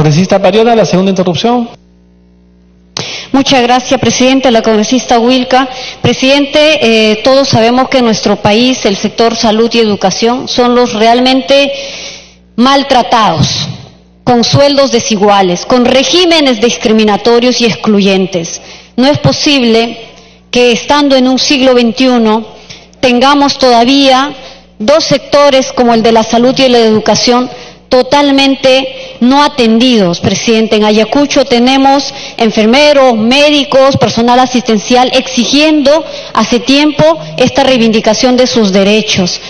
Congresista Pariona, la segunda interrupción. Muchas gracias, presidente. La congresista Wilca. Presidente, todos sabemos que en nuestro país el sector salud y educación son los realmente maltratados, con sueldos desiguales, con regímenes discriminatorios y excluyentes. No es posible que estando en un siglo XXI tengamos todavía dos sectores como el de la salud y la educación totalmente no atendidos, presidente. En Ayacucho tenemos enfermeros, médicos, personal asistencial exigiendo hace tiempo esta reivindicación de sus derechos.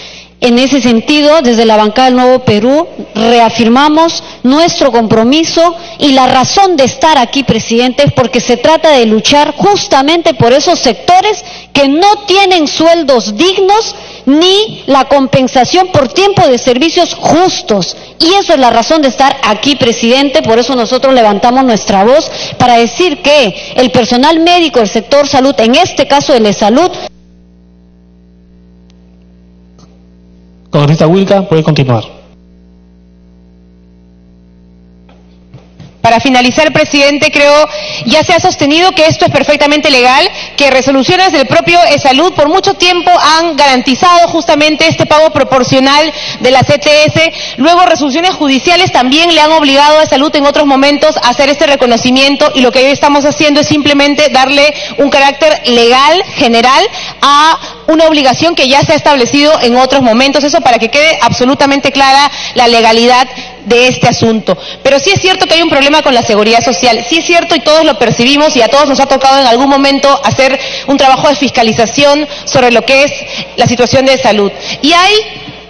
En ese sentido, desde la bancada del Nuevo Perú, reafirmamos nuestro compromiso y la razón de estar aquí, presidente, es porque se trata de luchar justamente por esos sectores que no tienen sueldos dignos ni la compensación por tiempo de servicios justos. Y eso es la razón de estar aquí, presidente. Por eso nosotros levantamos nuestra voz para decir que el personal médico del sector salud, en este caso de salud. Congresista Wilca, puede continuar. Para finalizar, presidente, creo ya se ha sostenido que esto es perfectamente legal, que resoluciones del propio Salud por mucho tiempo han garantizado justamente este pago proporcional de la CTS. Luego resoluciones judiciales también le han obligado a Salud en otros momentos a hacer este reconocimiento, y lo que hoy estamos haciendo es simplemente darle un carácter legal, general, a una obligación que ya se ha establecido en otros momentos. Eso para que quede absolutamente clara la legalidad de este asunto. Pero sí es cierto que hay un problema con la seguridad social, sí es cierto y todos lo percibimos, y a todos nos ha tocado en algún momento hacer un trabajo de fiscalización sobre lo que es la situación de salud. Y hay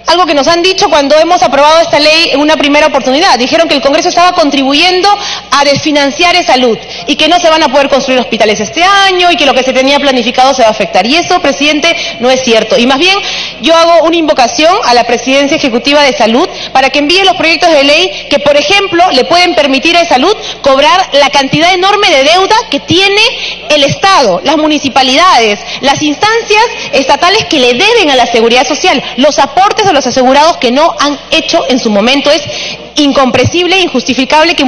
algo que nos han dicho cuando hemos aprobado esta ley en una primera oportunidad. Dijeron que el Congreso estaba contribuyendo a desfinanciar salud y que no se van a poder construir hospitales este año y que lo que se tenía planificado se va a afectar. Y eso, presidente, no es cierto. Y más bien, yo hago una invocación a la Presidencia Ejecutiva de Salud para que envíe los proyectos de ley que, por ejemplo, le pueden permitir a Salud cobrar la cantidad enorme de deuda que tiene el Estado, las municipalidades, las instancias estatales que le deben a la seguridad social, los aportes a los asegurados que no han hecho en su momento. Es incomprensible e injustificable que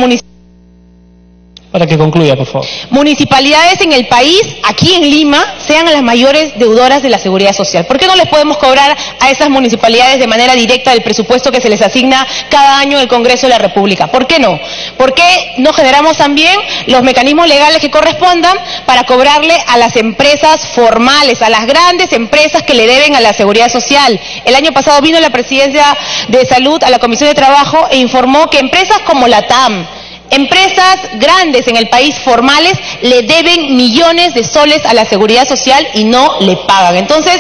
Para que concluya, por favor. Municipalidades en el país, aquí en Lima, sean las mayores deudoras de la seguridad social. ¿Por qué no les podemos cobrar a esas municipalidades de manera directa del presupuesto que se les asigna cada año en el Congreso de la República? ¿Por qué no? ¿Por qué no generamos también los mecanismos legales que correspondan para cobrarle a las empresas formales, a las grandes empresas que le deben a la seguridad social? El año pasado vino la Presidencia de Salud a la Comisión de Trabajo e informó que empresas como la TAM, empresas grandes en el país formales, le deben millones de soles a la seguridad social y no le pagan. Entonces,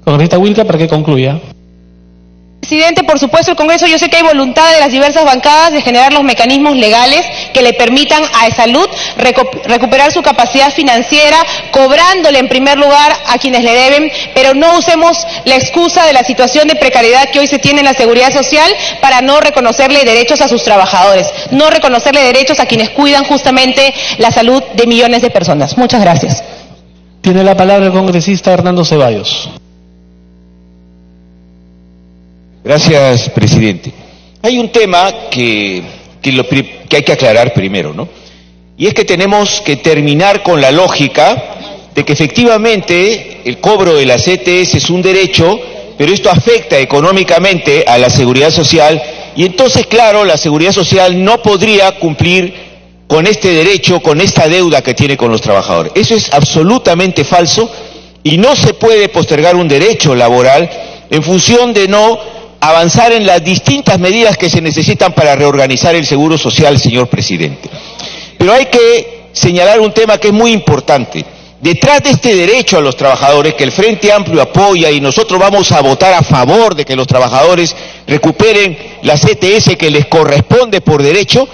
Congresista Wilca, para que concluya. presidente, por supuesto el Congreso, yo sé que hay voluntad de las diversas bancadas de generar los mecanismos legales que le permitan a Salud recuperar su capacidad financiera, cobrándole en primer lugar a quienes le deben, pero no usemos la excusa de la situación de precariedad que hoy se tiene en la seguridad social para no reconocerle derechos a sus trabajadores, no reconocerle derechos a quienes cuidan justamente la salud de millones de personas. Muchas gracias. Tiene la palabra el congresista Hernando Ceballos. Gracias, presidente. Hay un tema que hay que aclarar primero, ¿no? Y es que tenemos que terminar con la lógica de que efectivamente el cobro de la CTS es un derecho, pero esto afecta económicamente a la seguridad social, y entonces, claro, la seguridad social no podría cumplir con este derecho, con esta deuda que tiene con los trabajadores. Eso es absolutamente falso, y no se puede postergar un derecho laboral en función de no avanzar en las distintas medidas que se necesitan para reorganizar el seguro social, señor presidente. Pero hay que señalar un tema que es muy importante. Detrás de este derecho a los trabajadores, que el Frente Amplio apoya, y nosotros vamos a votar a favor de que los trabajadores recuperen la CTS que les corresponde por derecho,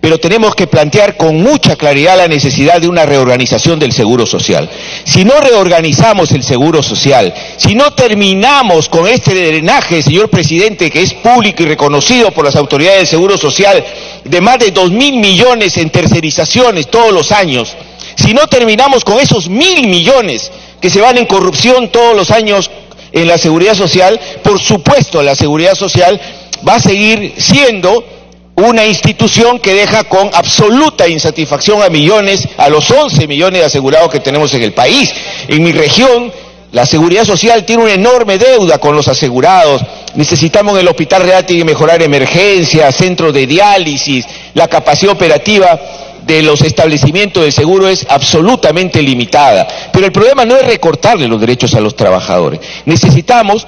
pero tenemos que plantear con mucha claridad la necesidad de una reorganización del seguro social. Si no reorganizamos el seguro social, si no terminamos con este drenaje, señor presidente, que es público y reconocido por las autoridades del seguro social, de más de 2.000 millones en tercerizaciones todos los años, si no terminamos con esos 1.000 millones que se van en corrupción todos los años en la seguridad social, por supuesto la seguridad social va a seguir siendo una institución que deja con absoluta insatisfacción a los 11 millones de asegurados que tenemos en el país. En mi región, la Seguridad Social tiene una enorme deuda con los asegurados. Necesitamos en el Hospital Reátegui mejorar emergencias, centros de diálisis, la capacidad operativa de los establecimientos del seguro es absolutamente limitada. Pero el problema no es recortarle los derechos a los trabajadores. Necesitamos,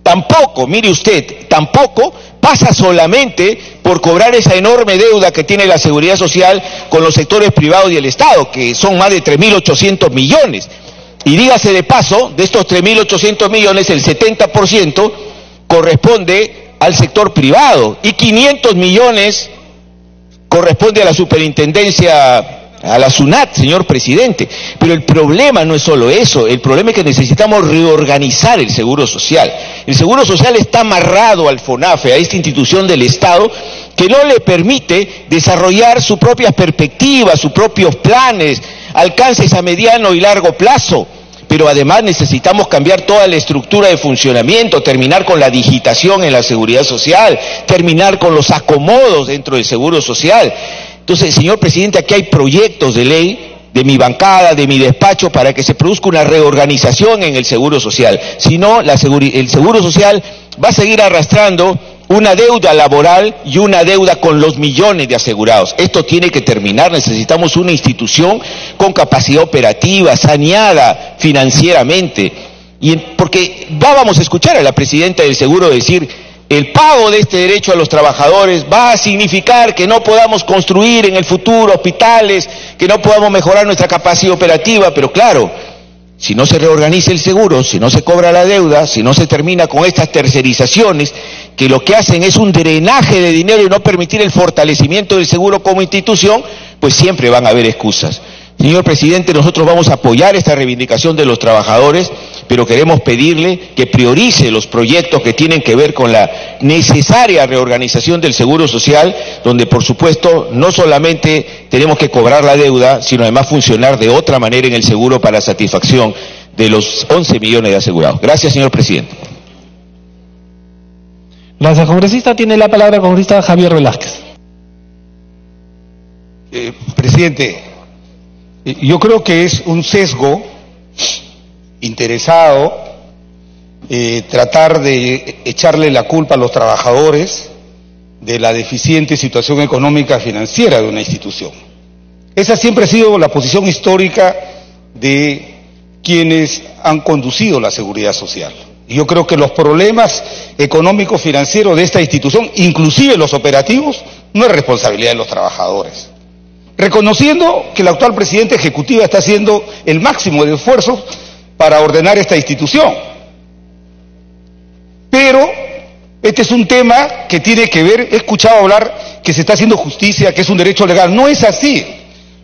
tampoco, mire usted, tampoco pasa solamente por cobrar esa enorme deuda que tiene la Seguridad Social con los sectores privados y el Estado, que son más de 3.800 millones. Y dígase de paso, de estos 3.800 millones, el 70% corresponde al sector privado y 500 millones corresponde a la superintendencia, a la SUNAT, señor presidente. Pero el problema no es solo eso, el problema es que necesitamos reorganizar el Seguro Social. El Seguro Social está amarrado al FONAFE, a esta institución del Estado, que no le permite desarrollar sus propias perspectivas, sus propios planes, alcances a mediano y largo plazo. Pero además necesitamos cambiar toda la estructura de funcionamiento, terminar con la digitación en la seguridad social, terminar con los acomodos dentro del seguro social. Entonces, señor presidente, aquí hay proyectos de ley de mi bancada, de mi despacho, para que se produzca una reorganización en el seguro social. Si no, el seguro social va a seguir arrastrando una deuda laboral y una deuda con los millones de asegurados. Esto tiene que terminar. Necesitamos una institución con capacidad operativa, saneada financieramente. Porque vamos a escuchar a la presidenta del seguro decir: el pago de este derecho a los trabajadores va a significar que no podamos construir en el futuro hospitales, que no podamos mejorar nuestra capacidad operativa. Pero claro, si no se reorganiza el seguro, si no se cobra la deuda, si no se termina con estas tercerizaciones, que lo que hacen es un drenaje de dinero y no permitir el fortalecimiento del seguro como institución, pues siempre van a haber excusas. Señor presidente, nosotros vamos a apoyar esta reivindicación de los trabajadores, pero queremos pedirle que priorice los proyectos que tienen que ver con la necesaria reorganización del seguro social, donde por supuesto no solamente tenemos que cobrar la deuda, sino además funcionar de otra manera en el seguro para satisfacción de los 11 millones de asegurados. Gracias, señor presidente. Gracias, congresista. Tiene la palabra el congresista Javier Velázquez. Presidente, yo creo que es un sesgo interesado tratar de echarle la culpa a los trabajadores de la deficiente situación económica financiera de una institución. Esa siempre ha sido la posición histórica de quienes han conducido la seguridad social. Y yo creo que los problemas económicos financieros de esta institución, inclusive los operativos, no es responsabilidad de los trabajadores. Reconociendo que el actual presidente ejecutiva está haciendo el máximo de esfuerzos para ordenar esta institución. Pero este es un tema que tiene que ver, he escuchado hablar que se está haciendo justicia, que es un derecho legal. No es así.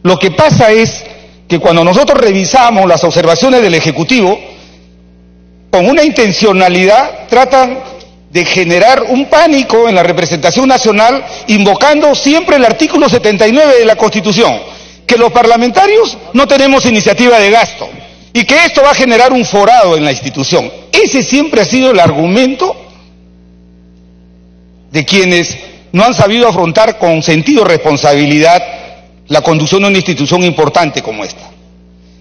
Lo que pasa es que cuando nosotros revisamos las observaciones del Ejecutivo, con una intencionalidad tratan de generar un pánico en la representación nacional, invocando siempre el artículo 79 de la Constitución, que los parlamentarios no tenemos iniciativa de gasto y que esto va a generar un forado en la institución. Ese siempre ha sido el argumento de quienes no han sabido afrontar con sentido de responsabilidad la conducción de una institución importante como esta.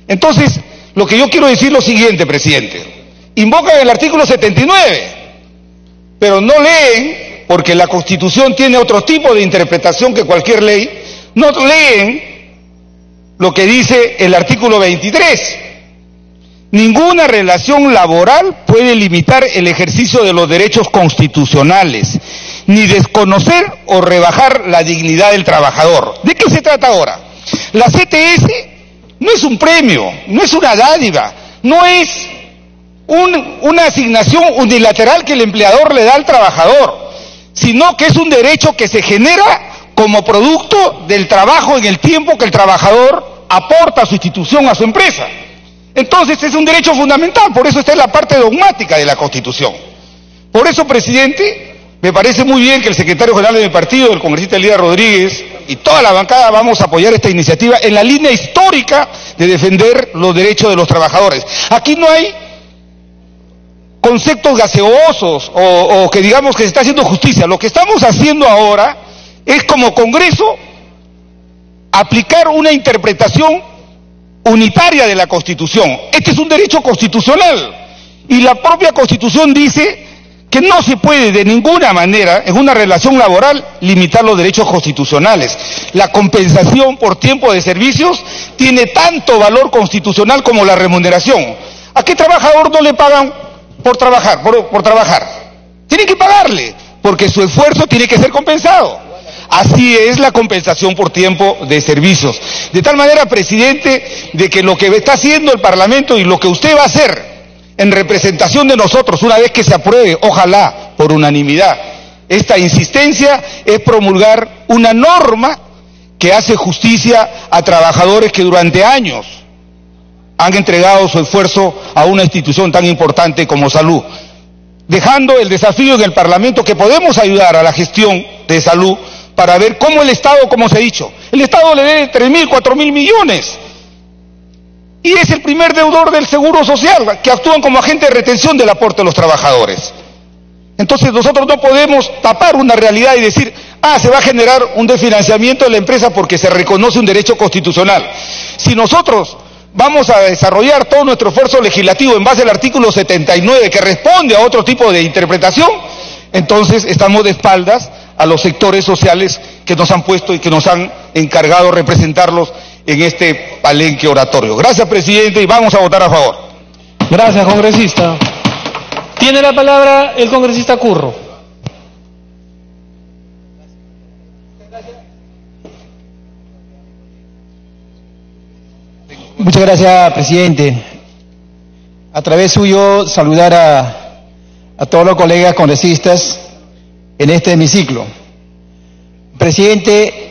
Entonces, lo que yo quiero decir es lo siguiente, presidente. Invocan el artículo 79, pero no leen, porque la Constitución tiene otro tipo de interpretación que cualquier ley, no leen lo que dice el artículo 23. Ninguna relación laboral puede limitar el ejercicio de los derechos constitucionales, ni desconocer o rebajar la dignidad del trabajador. ¿De qué se trata ahora? La CTS no es un premio, no es una dádiva, no es una asignación unilateral que el empleador le da al trabajador, sino que es un derecho que se genera como producto del trabajo en el tiempo que el trabajador aporta a su institución, a su empresa. Entonces es un derecho fundamental, por eso está en la parte dogmática de la Constitución. Por eso, presidente, me parece muy bien que el secretario general de mi partido, el congresista Elías Rodríguez, y toda la bancada vamos a apoyar esta iniciativa en la línea histórica de defender los derechos de los trabajadores. Aquí no hay conceptos gaseosos o que digamos que se está haciendo justicia. Lo que estamos haciendo ahora es, como Congreso, aplicar una interpretación unitaria de la Constitución. Este es un derecho constitucional y la propia Constitución dice que no se puede de ninguna manera, en una relación laboral, limitar los derechos constitucionales. La compensación por tiempo de servicios tiene tanto valor constitucional como la remuneración. ¿A qué trabajador no le pagan por trabajar? Por trabajar. Tienen que pagarle, porque su esfuerzo tiene que ser compensado. Así es la compensación por tiempo de servicios. De tal manera, presidente, de que lo que está haciendo el Parlamento y lo que usted va a hacer en representación de nosotros, una vez que se apruebe, ojalá por unanimidad, esta insistencia, es promulgar una norma que hace justicia a trabajadores que durante años han entregado su esfuerzo a una institución tan importante como salud, dejando el desafío en el Parlamento que podemos ayudar a la gestión de salud para ver cómo el Estado, como se ha dicho, el Estado le debe 3.000, 4.000 millones. Y es el primer deudor del Seguro Social, que actúan como agente de retención del aporte de los trabajadores. Entonces nosotros no podemos tapar una realidad y decir, se va a generar un desfinanciamiento de la empresa porque se reconoce un derecho constitucional. Si nosotros vamos a desarrollar todo nuestro esfuerzo legislativo en base al artículo 79, que responde a otro tipo de interpretación, entonces estamos de espaldas a los sectores sociales que nos han puesto y que nos han encargado representarlos en este palenque oratorio. Gracias, presidente, y vamos a votar a favor. Gracias, congresista. Tiene la palabra el congresista Curro. Muchas gracias, presidente. A través suyo, saludar a todos los colegas congresistas en este hemiciclo. Presidente,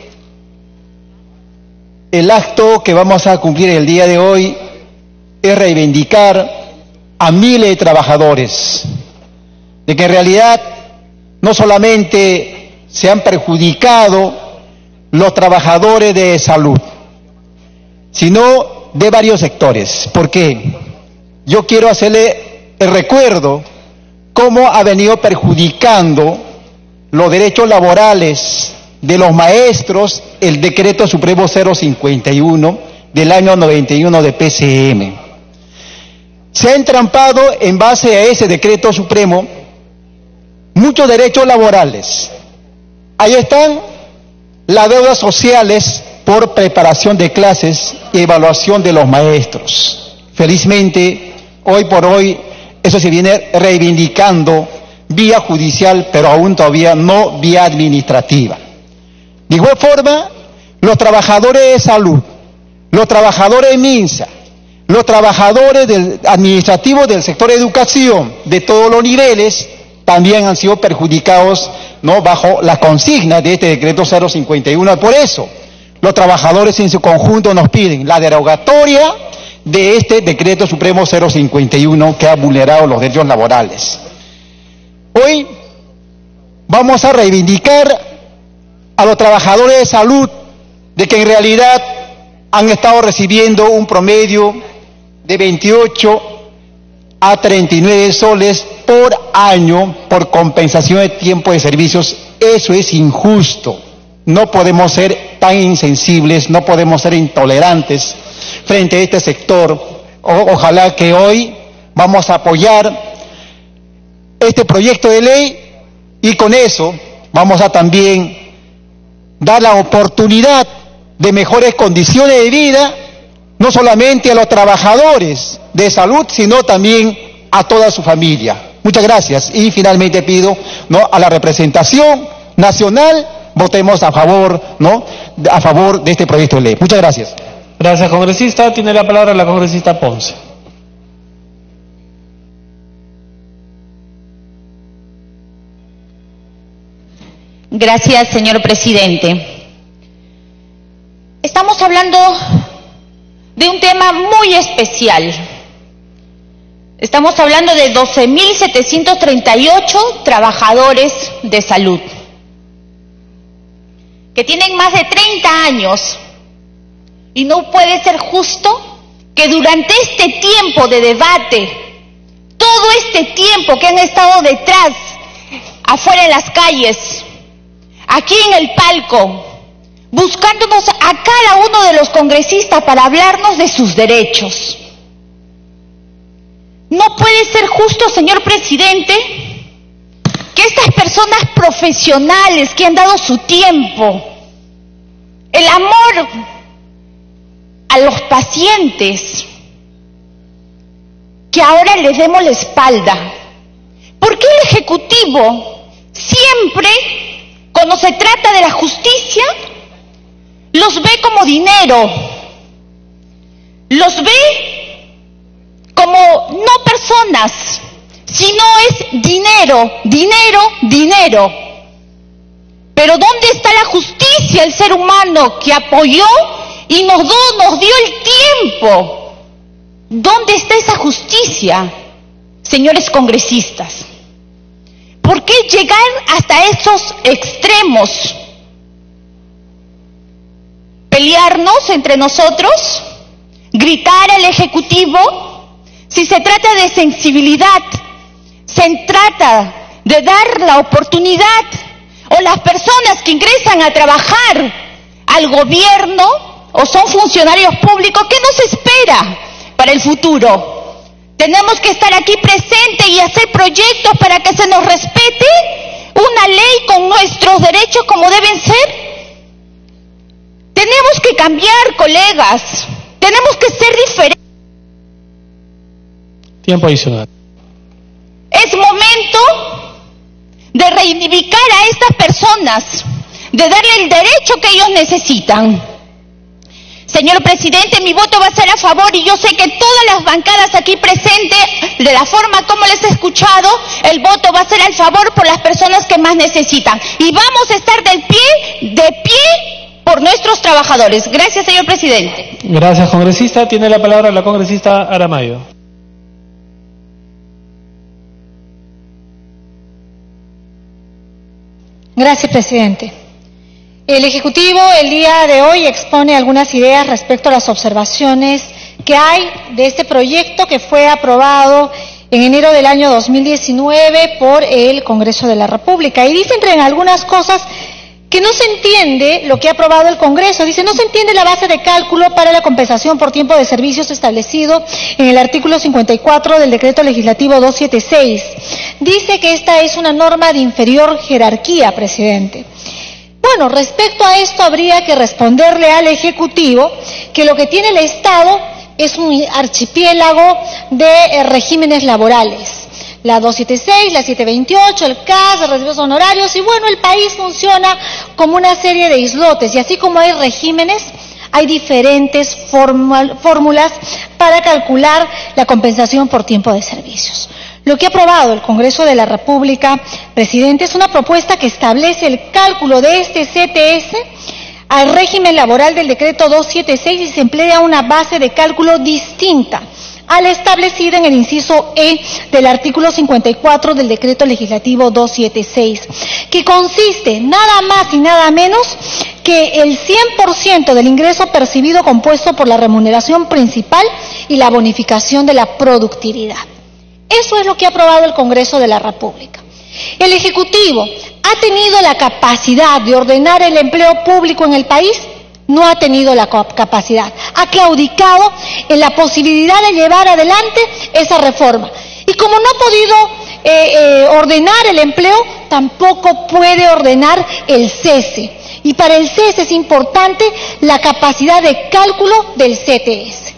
el acto que vamos a cumplir el día de hoy es reivindicar a miles de trabajadores, de que en realidad no solamente se han perjudicado los trabajadores de salud, sino de varios sectores. ¿Por qué? Yo quiero hacerle el recuerdo cómo ha venido perjudicando los derechos laborales de los maestros el decreto supremo 051 del año 91 de PCM. Se ha entrampado en base a ese decreto supremo muchos derechos laborales. Ahí están las deudas sociales por preparación de clases y evaluación de los maestros. Felizmente, hoy por hoy, eso se viene reivindicando vía judicial, pero aún todavía no vía administrativa. De igual forma, los trabajadores de salud, los trabajadores de MINSA, los trabajadores administrativos del sector de educación, de todos los niveles, también han sido perjudicados, ¿no?, bajo la consigna de este decreto 051. Por eso, los trabajadores en su conjunto nos piden la derogatoria de este decreto supremo 051 que ha vulnerado los derechos laborales. Hoy vamos a reivindicar a los trabajadores de salud de que en realidad han estado recibiendo un promedio de 28 a 39 soles por año por compensación de tiempo de servicios. Eso es injusto. No podemos ser tan insensibles, no podemos ser intolerantes frente a este sector. Ojalá que hoy vamos a apoyar este proyecto de ley y con eso vamos a también dar la oportunidad de mejores condiciones de vida, no solamente a los trabajadores de salud, sino también a toda su familia. Muchas gracias. Y finalmente pido, ¿no?, a la representación nacional, votemos a favor, ¿no?, a favor de este proyecto de ley. Muchas gracias. Gracias, congresista. Tiene la palabra la congresista Ponce. Gracias, señor presidente. Estamos hablando de un tema muy especial. Estamos hablando de 12.738 trabajadores de salud que tienen más de 30 años y no puede ser justo que durante este tiempo de debate todo este tiempo que han estado detrás, afuera en las calles, aquí en el palco, buscándonos a cada uno de los congresistas para hablarnos de sus derechos. No puede ser justo, señor presidente, que estas personas profesionales que han dado su tiempo, el amor a los pacientes, que ahora les demos la espalda. ¿Por qué el Ejecutivo siempre, cuando se trata de la justicia, los ve como dinero? Los ve como no personas, sino es dinero, dinero, dinero. Pero ¿dónde está la justicia, el ser humano que apoyó y nos dio el tiempo? ¿Dónde está esa justicia, señores congresistas? ¿Por qué llegar hasta esos extremos? ¿Pelearnos entre nosotros? ¿Gritar al Ejecutivo? Si se trata de sensibilidad, se trata de dar la oportunidad, o las personas que ingresan a trabajar al gobierno o son funcionarios públicos, ¿qué nos espera para el futuro? Tenemos que estar aquí presentes y hacer proyectos para que se nos respete una ley con nuestros derechos como deben ser. Tenemos que cambiar, colegas. Tenemos que ser diferentes. Tiempo adicional. Es momento de reivindicar a estas personas, de darle el derecho que ellos necesitan. Señor presidente, mi voto va a ser a favor y yo sé que todas las bancadas aquí presentes, de la forma como les he escuchado, el voto va a ser a favor por las personas que más necesitan. Y vamos a estar de pie por nuestros trabajadores. Gracias, señor presidente. Gracias, congresista. Tiene la palabra la congresista Aramayo. Gracias, presidente. El Ejecutivo el día de hoy expone algunas ideas respecto a las observaciones que hay de este proyecto que fue aprobado en enero del año 2019 por el Congreso de la República. Y dice entre algunas cosas que no se entiende lo que ha aprobado el Congreso. Dice, no se entiende la base de cálculo para la compensación por tiempo de servicios establecido en el artículo 54 del Decreto Legislativo 276. Dice que esta es una norma de inferior jerarquía, presidente. Bueno, respecto a esto habría que responderle al Ejecutivo que lo que tiene el Estado es un archipiélago de regímenes laborales. La 276, la 728, el CAS, los recibos honorarios, y bueno, el país funciona como una serie de islotes, y así como hay regímenes, hay diferentes fórmulas para calcular la compensación por tiempo de servicios. Lo que ha aprobado el Congreso de la República, presidente, es una propuesta que establece el cálculo de este CTS al régimen laboral del decreto 276 y se emplea una base de cálculo distinta a la establecida en el inciso E del artículo 54 del decreto legislativo 276, que consiste nada más y nada menos que el 100% del ingreso percibido compuesto por la remuneración principal y la bonificación de la productividad. Eso es lo que ha aprobado el Congreso de la República. ¿El Ejecutivo ha tenido la capacidad de ordenar el empleo público en el país? No ha tenido la capacidad, ha claudicado en la posibilidad de llevar adelante esa reforma. Y como no ha podido ordenar el empleo, tampoco puede ordenar el cese. Y para el cese es importante la capacidad de cálculo del CTS.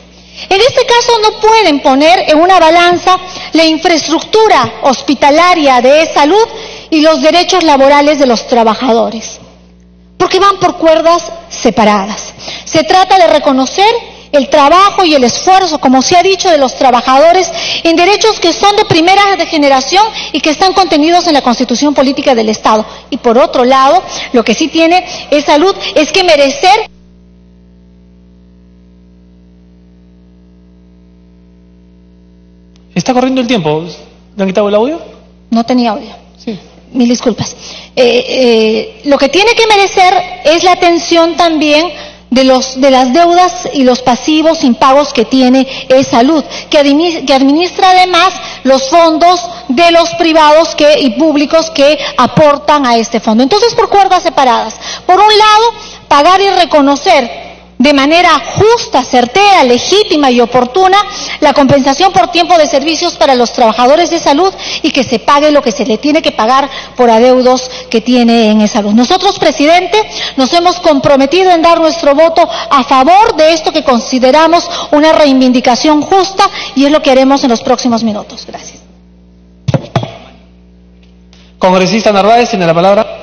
En este caso no pueden poner en una balanza la infraestructura hospitalaria de salud y los derechos laborales de los trabajadores, porque van por cuerdas separadas. Se trata de reconocer el trabajo y el esfuerzo, como se ha dicho, de los trabajadores en derechos que son de primera generación y que están contenidos en la Constitución Política del Estado. Y por otro lado, lo que sí tiene es salud, es que merecer. ¿Está corriendo el tiempo? ¿Le han quitado el audio? No tenía audio. Sí. Mil disculpas. Lo que tiene que merecer es la atención también de las deudas y los pasivos impagos que tiene Salud, que administra además los fondos de los privados y públicos que aportan a este fondo. Entonces, por cuerdas separadas. Por un lado, pagar y reconocer de manera justa, certera, legítima y oportuna la compensación por tiempo de servicios para los trabajadores de salud y que se pague lo que se le tiene que pagar por adeudos que tiene en salud. Nosotros, presidente, nos hemos comprometido en dar nuestro voto a favor de esto que consideramos una reivindicación justa y es lo que haremos en los próximos minutos. Gracias. Congresista Narváez tiene la palabra.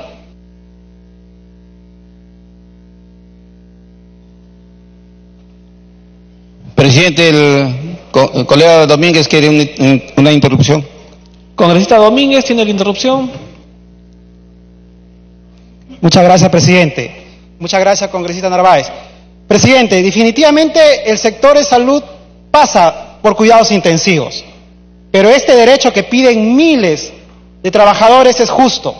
Presidente, el colega Domínguez quiere una interrupción. Congresista Domínguez tiene la interrupción. Muchas gracias, presidente. Muchas gracias, congresista Narváez. Presidente, definitivamente el sector de salud pasa por cuidados intensivos, pero este derecho que piden miles de trabajadores es justo.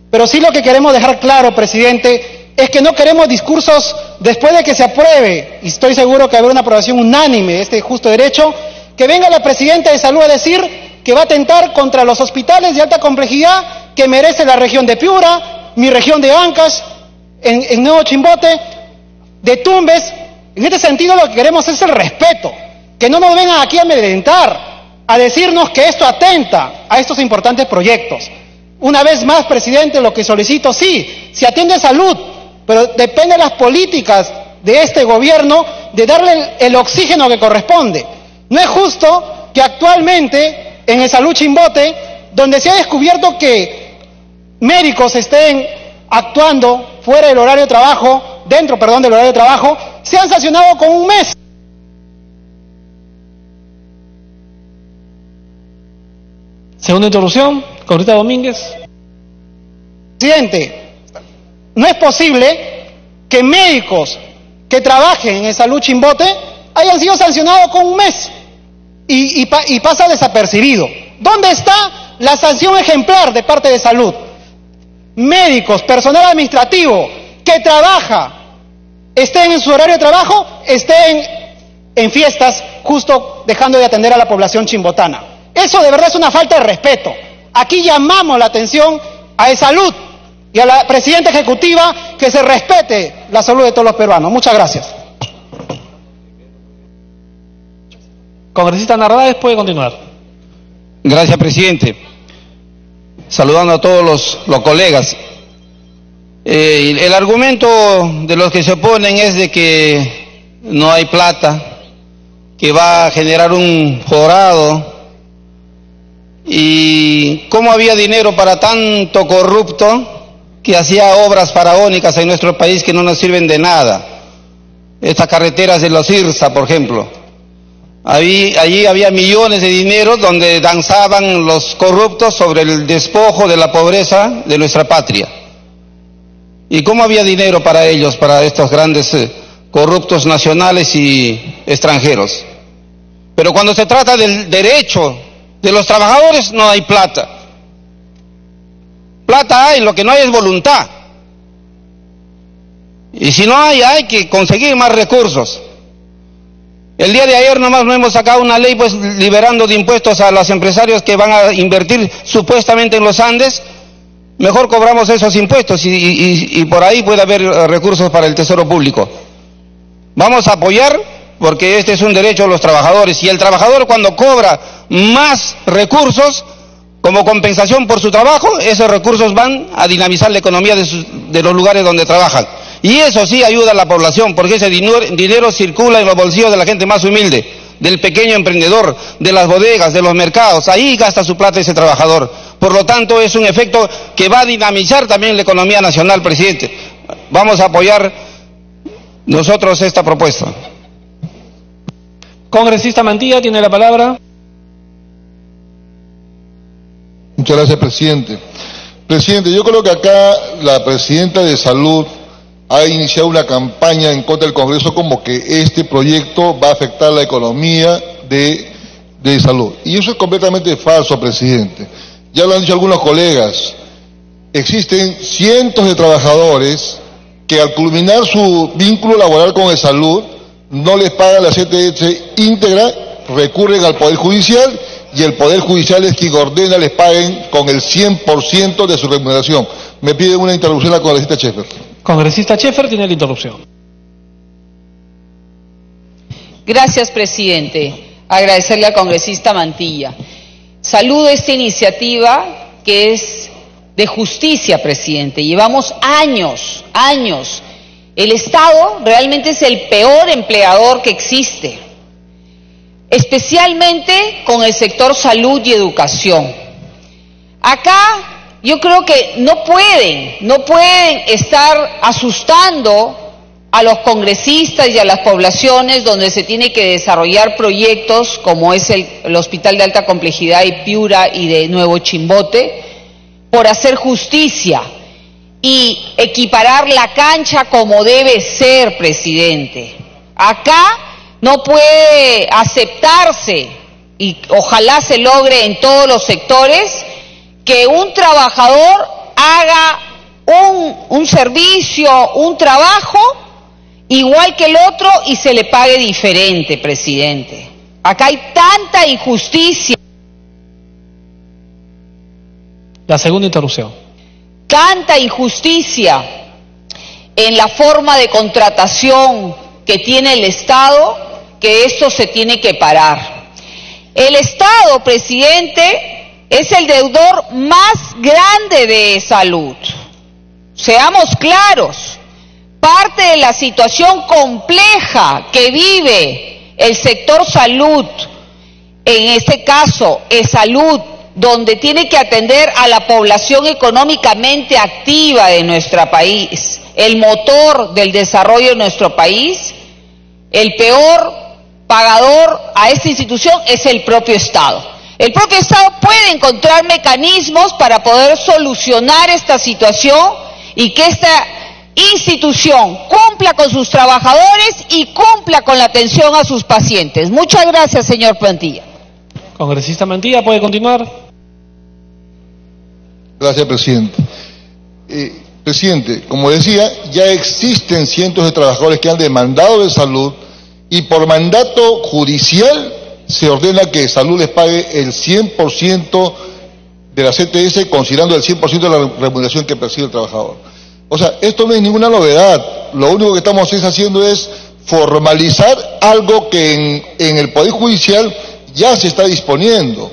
Pero sí lo que queremos dejar claro, presidente, es que no queremos discursos después de que se apruebe, y estoy seguro que habrá una aprobación unánime de este justo derecho, que venga la presidenta de Salud a decir que va a atentar contra los hospitales de alta complejidad que merece la región de Piura, mi región de Ancash, en Nuevo Chimbote, de Tumbes. En este sentido lo que queremos es el respeto, que no nos vengan aquí a amedrentar, a decirnos que esto atenta a estos importantes proyectos. Una vez más, presidente, lo que solicito, sí, se atiende salud, pero depende de las políticas de este gobierno de darle el oxígeno que corresponde. No es justo que actualmente en el Salud Chimbote, donde se ha descubierto que médicos estén actuando fuera del horario de trabajo, dentro del horario de trabajo, sean sancionados con 1 mes. Segunda interrupción, congresista Domínguez. Presidente, no es posible que médicos que trabajen en el Salud Chimbote hayan sido sancionados con 1 mes y pasa desapercibido. ¿Dónde está la sanción ejemplar de parte de Salud? Médicos, personal administrativo que trabaja, estén en su horario de trabajo, estén en fiestas, justo dejando de atender a la población chimbotana. Eso de verdad es una falta de respeto. Aquí llamamos la atención a Salud y a la presidenta ejecutiva que se respete la salud de todos los peruanos. Muchas gracias. Congresista Narváez puede continuar. Gracias, presidente. Saludando a todos los colegas. El argumento de los que se oponen es de que no hay plata, que va a generar un forado. ¿Y cómo había dinero para tanto corrupto que hacía obras faraónicas en nuestro país que no nos sirven de nada? Estas carreteras de los IRSA, por ejemplo. Allí había millones de dinero donde danzaban los corruptos sobre el despojo de la pobreza de nuestra patria. ¿Y cómo había dinero para ellos, para estos grandes corruptos nacionales y extranjeros? Pero cuando se trata del derecho de los trabajadores no hay plata. Plata hay, lo que no hay es voluntad. Y si no hay que conseguir más recursos. El día de ayer nomás no hemos sacado una ley pues liberando de impuestos a los empresarios que van a invertir supuestamente en los Andes. Mejor cobramos esos impuestos y por ahí puede haber recursos para el Tesoro Público. Vamos a apoyar porque este es un derecho de los trabajadores y el trabajador cuando cobra más recursos como compensación por su trabajo, esos recursos van a dinamizar la economía de los lugares donde trabajan. Y eso sí ayuda a la población, porque ese dinero circula en los bolsillos de la gente más humilde, del pequeño emprendedor, de las bodegas, de los mercados. Ahí gasta su plata ese trabajador. Por lo tanto, es un efecto que va a dinamizar también la economía nacional, presidente. Vamos a apoyar nosotros esta propuesta. Congresista Mantilla tiene la palabra. Muchas gracias, presidente. Presidente, yo creo que acá la presidenta de Salud ha iniciado una campaña en contra del Congreso como que este proyecto va a afectar la economía de salud. Y eso es completamente falso, presidente. Ya lo han dicho algunos colegas. Existen cientos de trabajadores que al culminar su vínculo laboral con el Salud, no les pagan la CTS íntegra, recurren al Poder Judicial y el Poder Judicial es quien ordena les paguen con el 100% de su remuneración. Me pide una interrupción la congresista Scheffer. Congresista Scheffer tiene la interrupción. Gracias, presidente. Agradecerle al congresista Mantilla. Saludo esta iniciativa que es de justicia, presidente. Llevamos años. El Estado realmente es el peor empleador que existe, especialmente con el sector salud y educación. Acá yo creo que no pueden estar asustando a los congresistas y a las poblaciones donde se tiene que desarrollar proyectos como es el Hospital de Alta Complejidad de Piura y de Nuevo Chimbote, por hacer justicia y equiparar la cancha como debe ser, presidente. Acá no puede aceptarse, y ojalá se logre en todos los sectores, que un trabajador haga un servicio, un trabajo, igual que el otro y se le pague diferente, presidente. Acá hay tanta injusticia. La segunda interrupción. Tanta injusticia en la forma de contratación que tiene el Estado, que esto se tiene que parar. El Estado, presidente, es el deudor más grande de salud. Seamos claros, parte de la situación compleja que vive el sector salud, en este caso, salud, donde tiene que atender a la población económicamente activa de nuestro país, el motor del desarrollo de nuestro país, el peor pagador a esta institución es el propio Estado. El propio Estado puede encontrar mecanismos para poder solucionar esta situación y que esta institución cumpla con sus trabajadores y cumpla con la atención a sus pacientes. Muchas gracias, señor Mantilla. Congresista Mantilla, ¿puede continuar? Gracias, presidente. Presidente, como decía, ya existen cientos de trabajadores que han demandado de salud y por mandato judicial se ordena que salud les pague el 100% de la CTS, considerando el 100% de la remuneración que percibe el trabajador. O sea, esto no es ninguna novedad. Lo único que estamos haciendo es formalizar algo que en el Poder Judicial ya se está disponiendo.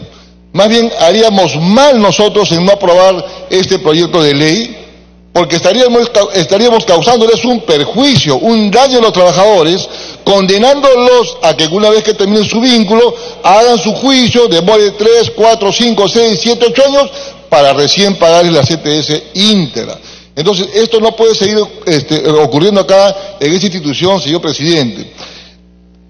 Más bien haríamos mal nosotros en no aprobar este proyecto de ley, porque estaríamos causándoles un perjuicio, un daño a los trabajadores, condenándolos a que una vez que terminen su vínculo, hagan su juicio, demore 3, 4, 5, 6, 7, 8 años, para recién pagarles la CTS íntegra. Entonces, esto no puede seguir ocurriendo acá en esta institución, señor presidente.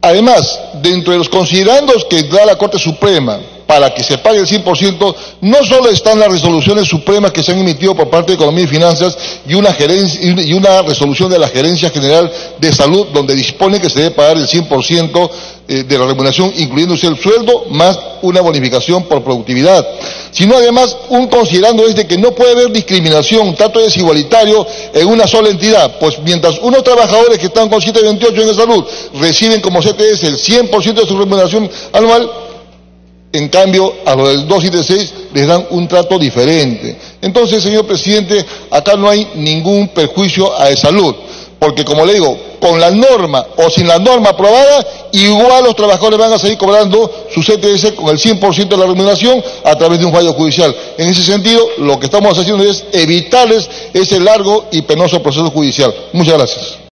Además, dentro de los considerandos que da la Corte Suprema para que se pague el 100%, no solo están las resoluciones supremas que se han emitido por parte de Economía y Finanzas y una resolución de la Gerencia General de Salud donde dispone que se debe pagar el 100% de la remuneración, incluyéndose el sueldo, más una bonificación por productividad, sino además un considerando es de que no puede haber discriminación, trato desigualitario en una sola entidad, pues mientras unos trabajadores que están con 728 en salud reciben como CTS el 100% de su remuneración anual, en cambio a los del 276 les dan un trato diferente. Entonces, señor presidente, acá no hay ningún perjuicio a salud, porque como le digo, con la norma o sin la norma aprobada, igual los trabajadores van a seguir cobrando su CTS con el 100% de la remuneración a través de un fallo judicial. En ese sentido, lo que estamos haciendo es evitarles ese largo y penoso proceso judicial. Muchas gracias.